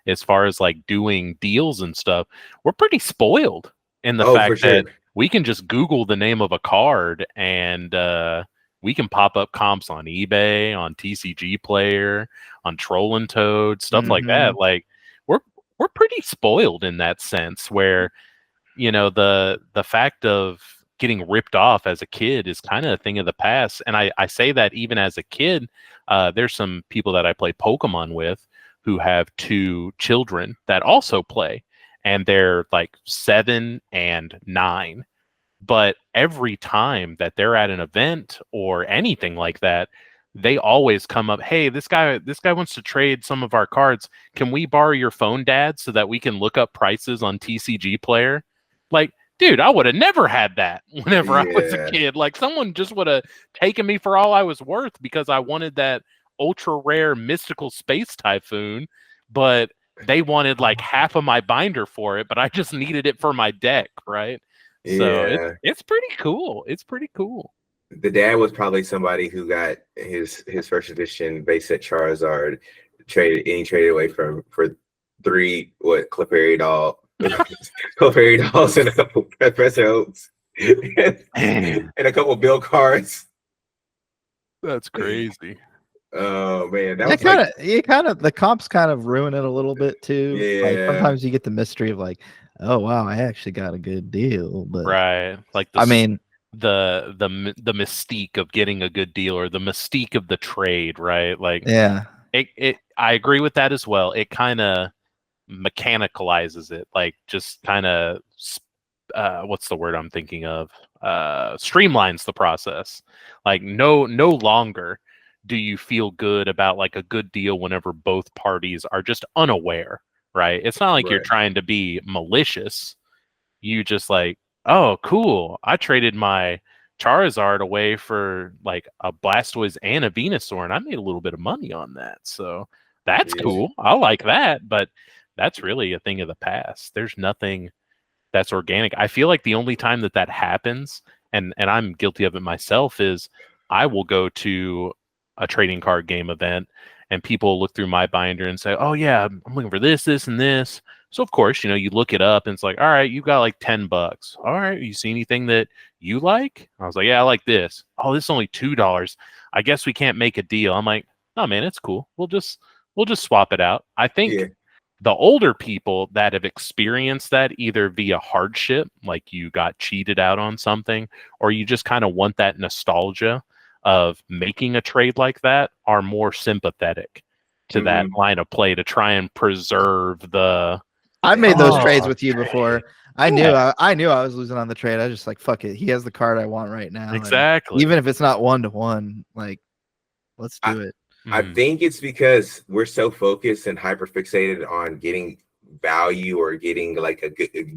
as far as like doing deals and stuff, we're pretty spoiled in the fact that we can just Google the name of a card and we can pop up comps on eBay, on TCG Player, on Troll and Toad, stuff like that. Like we're pretty spoiled in that sense, where the fact of getting ripped off as a kid is kind of a thing of the past. And I say that even as a kid. There's some people that I play Pokemon with who have 2 children that also play, and they're like 7 and 9. But every time that they're at an event or anything like that, they always come up, hey, this guy wants to trade some of our cards. Can we borrow your phone, Dad, so that we can look up prices on TCG Player? Like, dude, I would have never had that whenever I was a kid. Like, someone just would have taken me for all I was worth because I wanted that ultra rare mystical space typhoon, but they wanted like half of my binder for it, but I just needed it for my deck, right? So it's pretty cool. It's pretty cool. The dad was probably somebody who got his first edition base set Charizard traded away for 3 Clefairy dolls and a couple Professor Oaks and a couple bill cards. That's crazy. Oh man, that was the comps kind of ruin it a little bit too. Yeah. Like sometimes you get the mystery of like, oh wow, I actually got a good deal. But right, like the mystique of getting a good deal or the mystique of the trade, right? Like it I agree with that as well. It kind of mechanicalizes it, like just kind of what's the word I'm thinking of? Streamlines the process. Like no longer do you feel good about like a good deal whenever both parties are just unaware, right? It's not like you're trying to be malicious. You just like, oh, cool. I traded my Charizard away for like a Blastoise and a Venusaur, and I made a little bit of money on that. So that's cool. I like that, but that's really a thing of the past. There's nothing that's organic. I feel like the only time that happens, and I'm guilty of it myself, is I will go to a trading card game event and people look through my binder and say, oh yeah, I'm looking for this, and this. So of course, you look it up and it's like, all right, you've got like $10. All right, you see anything that you like? I was like, yeah, I like this. Oh, this is only $2. I guess we can't make a deal. I'm like, oh man, it's cool. We'll just swap it out. I think the older people that have experienced that either via hardship, like you got cheated out on something, or you just kind of want that nostalgia of making a trade like that, are more sympathetic to that line of play to try and preserve the. I've made those trades with you before. I knew I was losing on the trade. I was just like, fuck it. He has the card I want right now. Exactly. And even if it's not 1-to-1, like, let's do it. I think it's because we're so focused and hyper fixated on getting value or getting like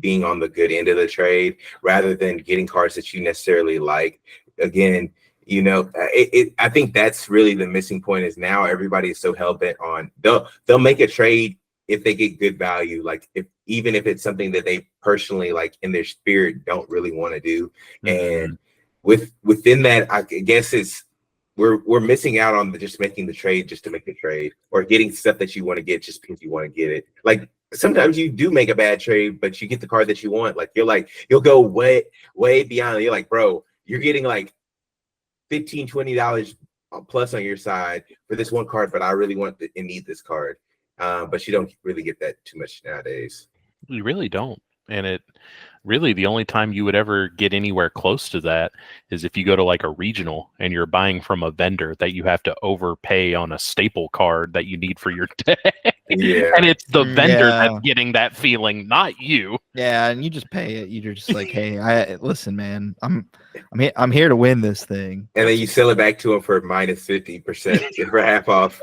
being on the good end of the trade rather than getting cards that you necessarily like. Again, I think that's really the missing point. Is now everybody is so hell bent on they'll make a trade if they get good value, like even if it's something that they personally like in their spirit don't really want to do. And within that, I guess we're missing out on just making the trade just to make the trade, or getting stuff that you want to get just because you want to get it. Like sometimes you do make a bad trade, but you get the card that you want. Like you'll go way beyond. You're like, bro, you're getting like $15-$20 plus on your side for this one card, but I really want and need this card. But you don't really get that too much nowadays. You really don't. And it really, the only time you would ever get anywhere close to that is if you go to like a regional and you're buying from a vendor that you have to overpay on a staple card that you need for your deck. And it's the vendor that's getting that feeling, not you. Yeah, and you just pay it. You're just like, hey, listen, man, I'm here to win this thing. And then you sell it back to them for minus 50% for half off.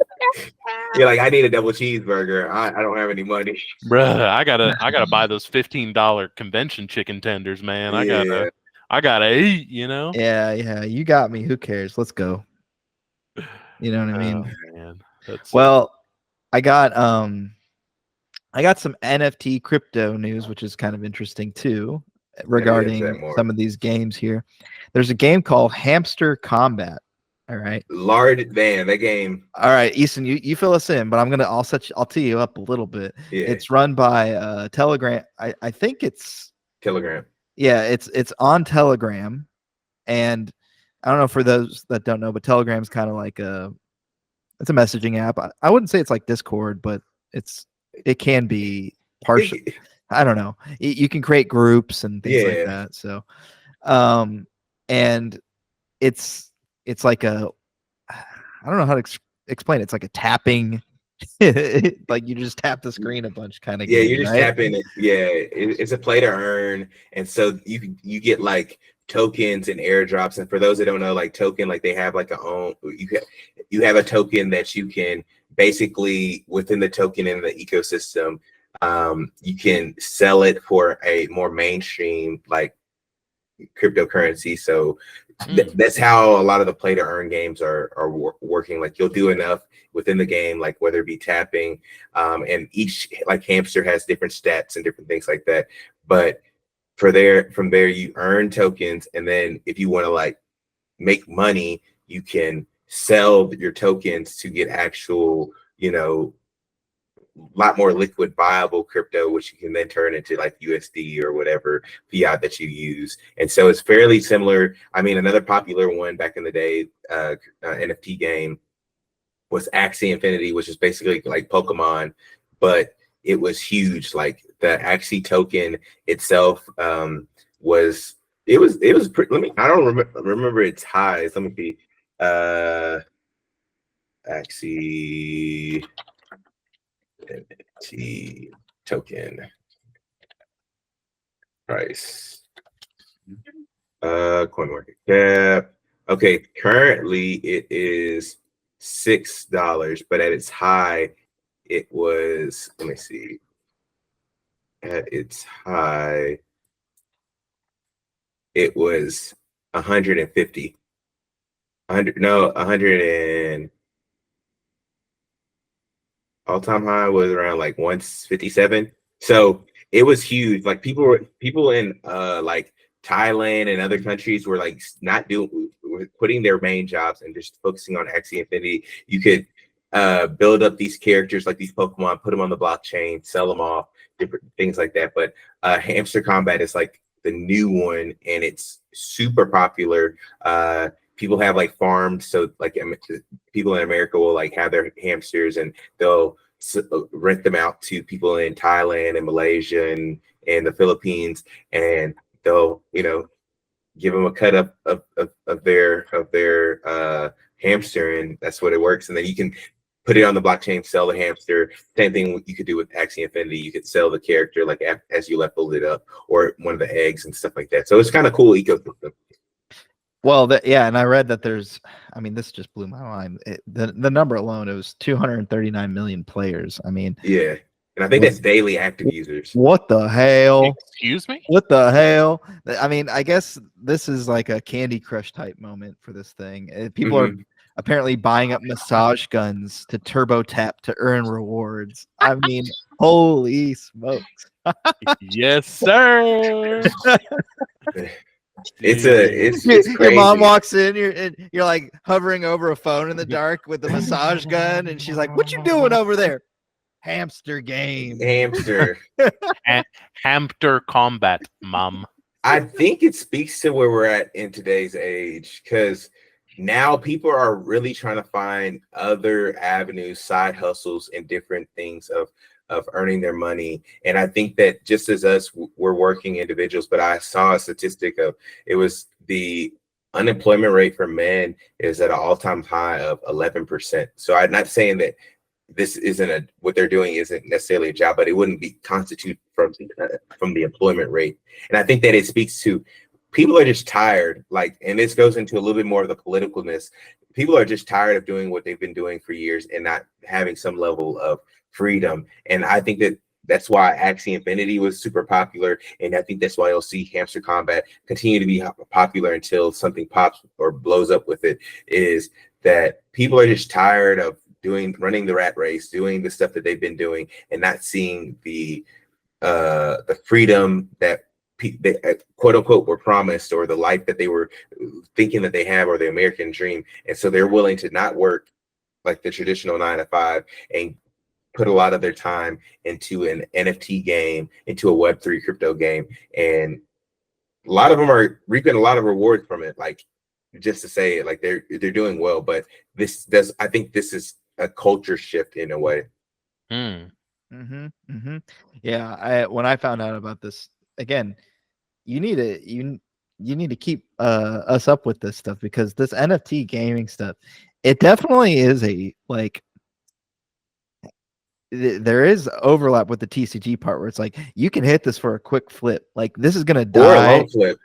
You're like, I need a double cheeseburger. I don't have any money. Bruh, I gotta buy those $15 convention chicken tenders, man. I gotta eat, Yeah, you got me. Who cares? Let's go. You know what I mean? Man. Well, I got some NFT crypto news, which is kind of interesting too, regarding some of these games here. There's a game called Hamster Kombat. All right. Lord, man, that game. All right, Easton, you fill us in, but I'll tee you up a little bit. Yeah. It's run by Telegram. I think it's Telegram. Yeah, it's on Telegram, and I don't know, for those that don't know, but Telegram's kind of like it's a messaging app. I wouldn't say it's like Discord, but it can be partial. I don't know. You can create groups and things like that. So, and it's like I don't know how to explain it. It's like a tapping, like you just tap the screen a bunch kind of game. You're just tapping it. Yeah, it's a play to earn, and so you get like tokens and airdrops. And for those that don't know, like token, like they have like you have a token that you can basically within the token in the ecosystem, you can sell it for a more mainstream like cryptocurrency. So that's how a lot of the play to earn games are working. Like you'll do enough within the game, like whether it be tapping, and each like Hamster has different stats and different things like that. But from there you earn tokens, and then if you want to like make money, you can sell your tokens to get actual, lot more liquid viable crypto, which you can then turn into like USD or whatever fiat that you use. And so it's fairly similar. I mean, another popular one back in the day, NFT game was Axie Infinity, which is basically like Pokemon, but it was huge. Like the Axie token itself was pretty, I don't remember its highs. Let me see. Axie NFT token price. Coin market cap. Okay, currently it is $6, but at its high, it was, let me see. At its high, it was 150. 100 and all-time high was around like 157. So it was huge. Like people in like Thailand and other countries were like were putting their main jobs and just focusing on Axie Infinity. You could build up these characters like these Pokemon, put them on the blockchain, sell them off, different things like that. But Hamster Combat is like the new one, and it's super popular. People have like farms, so like people in America will like have their hamsters, and they'll rent them out to people in Thailand and Malaysia and the Philippines, and they'll give them a cut of their hamster, and that's what it works. And then you can put it on the blockchain, sell the hamster. Same thing you could do with Axie Infinity. You could sell the character like as you leveled it up, or one of the eggs and stuff like that. So it's kind of cool ecosystem. Well, and I read that there's, I mean, this just blew my mind. The number alone, it was 239 million players. I mean, yeah, and I think that's daily active users. What the hell? Excuse me? What the hell? I mean, I guess this is like a Candy Crush type moment for this thing. People are apparently buying up massage guns to turbo tap to earn rewards. I mean, holy smokes. Yes, sir. It's your crazy. mom walks in, you're like hovering over a phone in the dark with a massage gun, and she's like, "What you doing over there?" Hamster game. Hamster. Hamster combat, mom. I think it speaks to where we're at in today's age, because now people are really trying to find other avenues, side hustles, and different things of earning their money. And I think that just as us, we're working individuals, but I saw a statistic of it was the unemployment rate for men is at an all-time high of 11%. So I'm not saying that this isn't what they're doing isn't necessarily a job, but it wouldn't be constitute from the employment rate. And I think that it speaks to people are just tired, like, and this goes into a little bit more of the politicalness. People are just tired of doing what they've been doing for years and not having some level of freedom. And I think that that's why Axie Infinity was super popular. And I think that's why you'll see Hamster Combat continue to be popular until something pops or blows up with it, is that people are just tired of running the rat race, doing the stuff that they've been doing, and not seeing the freedom that they quote unquote were promised, or the life that they were thinking that they have, or the American dream. And so they're willing to not work like the traditional 9 to 5 and put a lot of their time into an NFT game, into a Web3 crypto game. And a lot of them are reaping a lot of rewards from it. Like, just to say it, like they're doing well, but I think this is a culture shift in a way. Yeah. When I found out about this, again, you need to keep us up with this stuff, because this NFT gaming stuff, it definitely is there is overlap with the TCG part, where it's like you can hit this for a quick flip. Like, this is gonna die. Or a long flip.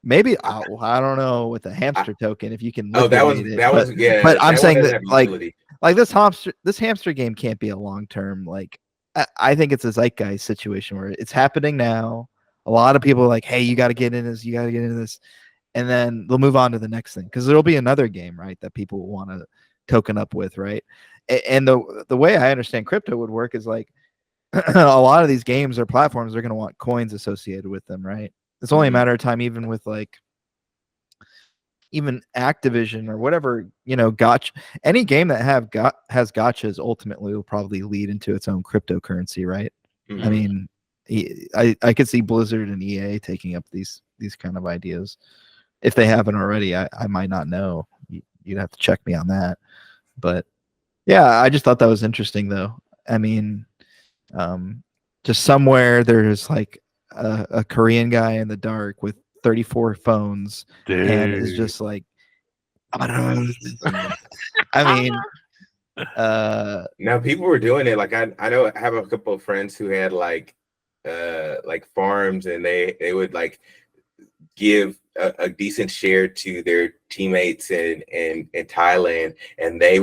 maybe I don't know with the hamster token if you can. Oh, that was yeah. But I'm saying that utility. like this hamster game can't be a long term. Like I think it's a zeitgeist situation where it's happening now. A lot of people are like, hey, you got to get in this. You got to get into this, and then they'll move on to the next thing because there'll be another game, right, that people want to token up with, right? And the way I understand crypto would work is like a lot of these games or platforms are going to want coins associated with them, right? It's only a matter of time, even with like even Activision or whatever, gotcha. Any game that has gotchas ultimately will probably lead into its own cryptocurrency, right? I mean, I could see Blizzard and EA taking up these kind of ideas. If they haven't already, I might not know. You'd have to check me on that. But yeah, I just thought that was interesting, though. I mean, just somewhere there's like a Korean guy in the dark with 34 phones and is just like, I don't know. I mean, now people were doing it. Like I know I have a couple of friends who had like farms, and they would like give a decent share to their teammates in Thailand, and they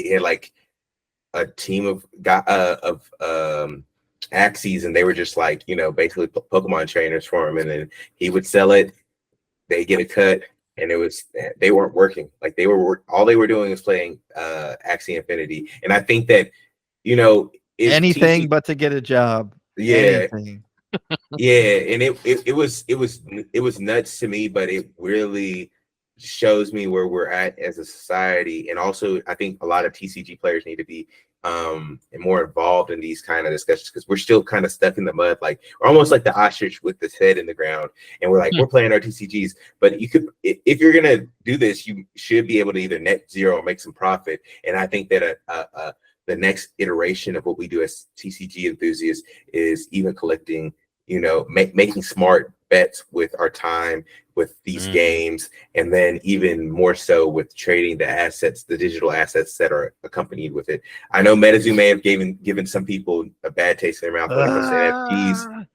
had like a team of Axes, and they were just like, basically Pokemon trainers for him, and then he would sell it, they get a cut, and they weren't working. Like all they were doing was playing Axie Infinity. And I think that, anything but to get a job. Yeah. Anything. Yeah, and it was nuts to me, but it really shows me where we're at as a society. And also I think a lot of TCG players need to be more involved in these kind of discussions, because we're still kind of stuck in the mud. Like we're almost like the ostrich with its head in the ground, and we're like, we're playing our TCGs. But you could, if you're gonna do this, you should be able to either net zero or make some profit. And I think that the next iteration of what we do as TCG enthusiasts is even collecting, making smart bets with our time, with these games, and then even more so with trading the assets, the digital assets that are accompanied with it. I know MetaZoo may have given some people a bad taste in their mouth when it comes to NFTs.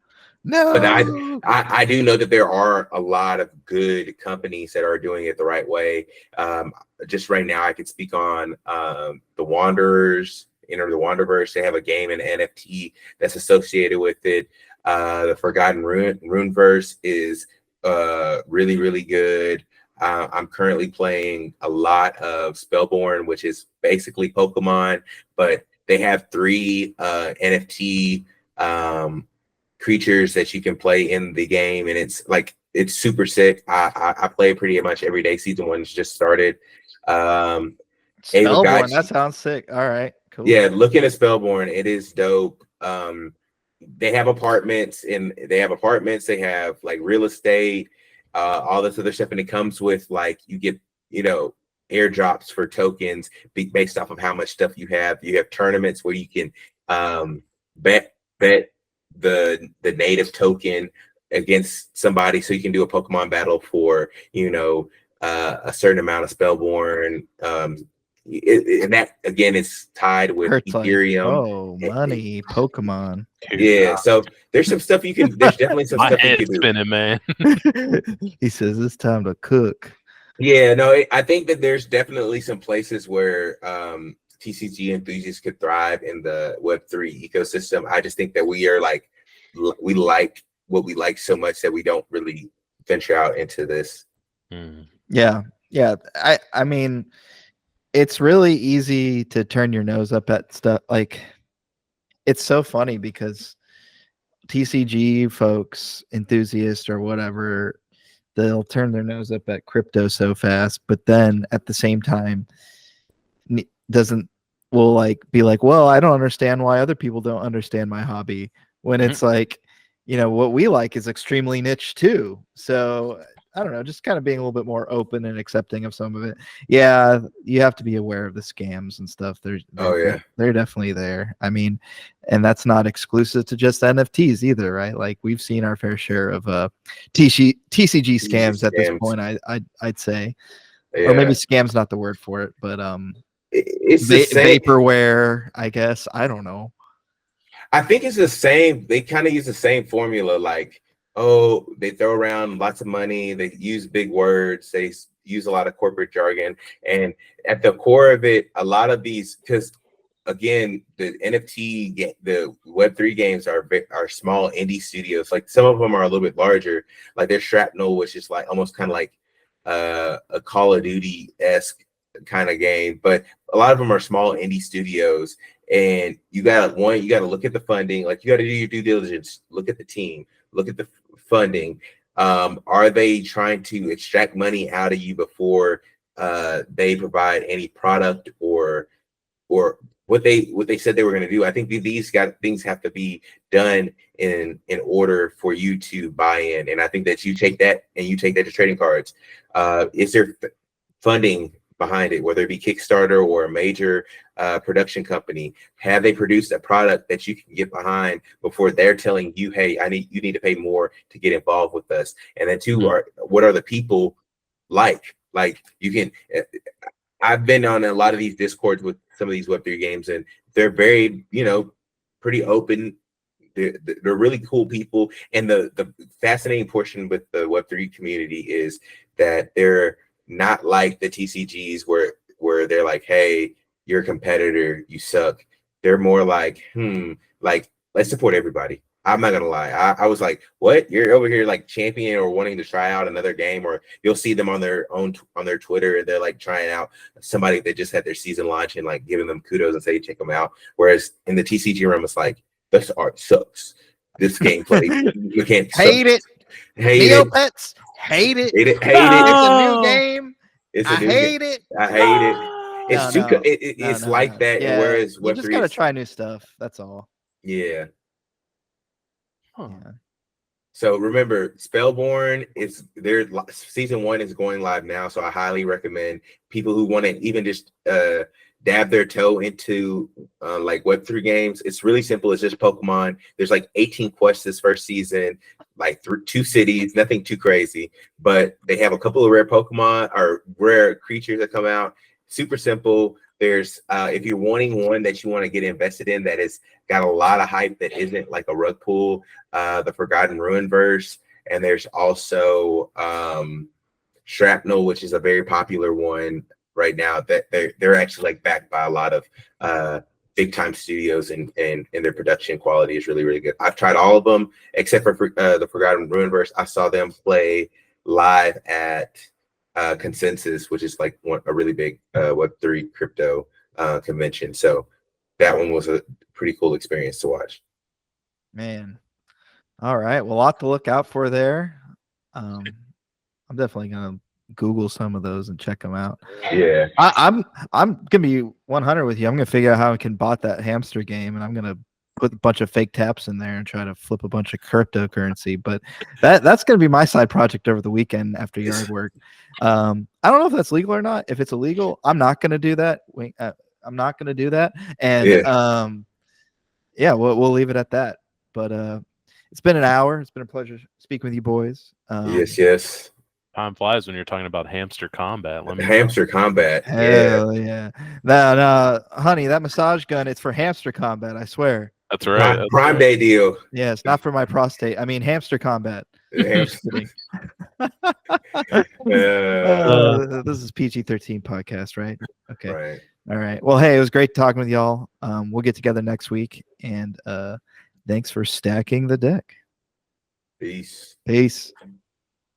No, but I do know that there are a lot of good companies that are doing it the right way. Just right now, I could speak on the Wanderers, the Wanderverse. They have a game and NFT that's associated with it. The Forgotten Runeverse is really, really good. I'm currently playing a lot of Spellborn, which is basically Pokemon, but they have 3 NFT creatures that you can play in the game, and it's super sick. I play pretty much every day. Season 1's just started. Spellborn, that sounds sick. All right, cool. Yeah, looking at Spellborn, it is dope. They have apartments, they have like real estate, all this other stuff, and it comes with like, you get airdrops for tokens based off of how much stuff you have. You have tournaments where you can bet the native token against somebody, so you can do a Pokemon battle for a certain amount of Spellborn. And that again is tied with Ethereum. Money, Pokemon. Yeah, so there's some stuff you can. There's definitely some stuff you can do. Spinning, man. He says it's time to cook. Yeah, no, I think that there's definitely some places where TCG enthusiasts could thrive in the Web3 ecosystem. I just think that we like what we like so much that we don't really venture out into this. Yeah. I mean, it's really easy to turn your nose up at stuff. Like, it's so funny because TCG folks, enthusiasts or whatever, they'll turn their nose up at crypto so fast, but then at the same time will like be like, well, I don't understand why other people don't understand my hobby, when it's like, what we like is extremely niche too. So I don't know, just kind of being a little bit more open and accepting of some of it. Yeah, you have to be aware of the scams and stuff. They're definitely there. I mean, and that's not exclusive to just NFTs either, right? Like, we've seen our fair share of TCG scams at this point. I'd say, or maybe scam's not the word for it, but it's the same. Vaporware, I guess. I don't know. I think it's the same. They kind of use the same formula. Like, oh, they throw around lots of money. They use big words. They use a lot of corporate jargon. And at the core of it, a lot of these, because again, the NFT, the Web3 games are small indie studios. Like some of them are a little bit larger. Like there's Shrapnel, which is like almost kind of like a Call of Duty-esque kind of game, but a lot of them are small indie studios. And you gotta look at the funding. Like you gotta do your due diligence. Look at the team. Look at the funding. Are they trying to extract money out of you before they provide any product or what they said they were going to do? I think these things have to be done in order for you to buy in. And I think that you take that to trading cards. Is there funding behind it, whether it be Kickstarter or a major production company? Have they produced a product that you can get behind before they're telling you, hey, you need to pay more to get involved with us? And then two, what are the people like? Like you can, I've been on a lot of these discords with some of these Web3 games, and they're very, pretty open. They're really cool people. And the fascinating portion with the Web3 community is that they're not like the TCGs where they're like, hey, you're a competitor, you suck. They're more like, like, let's support everybody. I'm not gonna lie. I was like, what? You're over here like championing or wanting to try out another game, or you'll see them on their Twitter and they're like trying out somebody that just had their season launch and like giving them kudos and say check them out. Whereas in the TCG realm, it's like this art sucks. This gameplay mechanics hate it. Hate Neopets hate it. Hate it. It's a new game. I hate it. I hate it. It's like that. Yeah, whereas you just gotta try new stuff. That's all. Yeah. Huh. Yeah. So remember, Spellborn their season 1 is going live now. So I highly recommend people who want to even just dab their toe into like Web3 games. It's really simple. It's just Pokemon. There's like 18 quests this first season, like 2 cities, nothing too crazy. But they have a couple of rare Pokemon or rare creatures that come out. Super simple. There's if you're wanting one that you want to get invested in that has got a lot of hype that isn't like a rug pull, the Forgotten Ruin verse, and there's also Shrapnel, which is a very popular one right now. That they're actually like backed by a lot of big time studios, and their production quality is really, really good. I've tried all of them except for the Forgotten Ruin verse. I saw them play live at Consensus, which is like a really big Web3 crypto convention. So that one was a pretty cool experience to watch. Man. All right. Well, a lot to look out for there. I'm definitely gonna Google some of those and check them out. Yeah. I'm gonna be 100 with you. I'm gonna figure out how I can bot that Hamster game, and I'm gonna put a bunch of fake taps in there and try to flip a bunch of cryptocurrency. But that's gonna be my side project over the weekend after yard work. I don't know if that's legal or not. If it's illegal, I'm not gonna do that. I'm not gonna do that. And yeah, we'll leave it at that. But it's been an hour. It's been a pleasure speaking with you boys. Yes. Time flies when you're talking about Hamster Combat. Hamster Combat. Hell yeah. No, honey, that massage gun, it's for Hamster Combat, I swear. That's right. Prime Day deal. Yeah, it's not for my prostate. I mean, Hamster Combat. This is PG-13 podcast, right? Okay. Right. All right. Well, hey, it was great talking with y'all. We'll get together next week, and thanks for stacking the deck. Peace.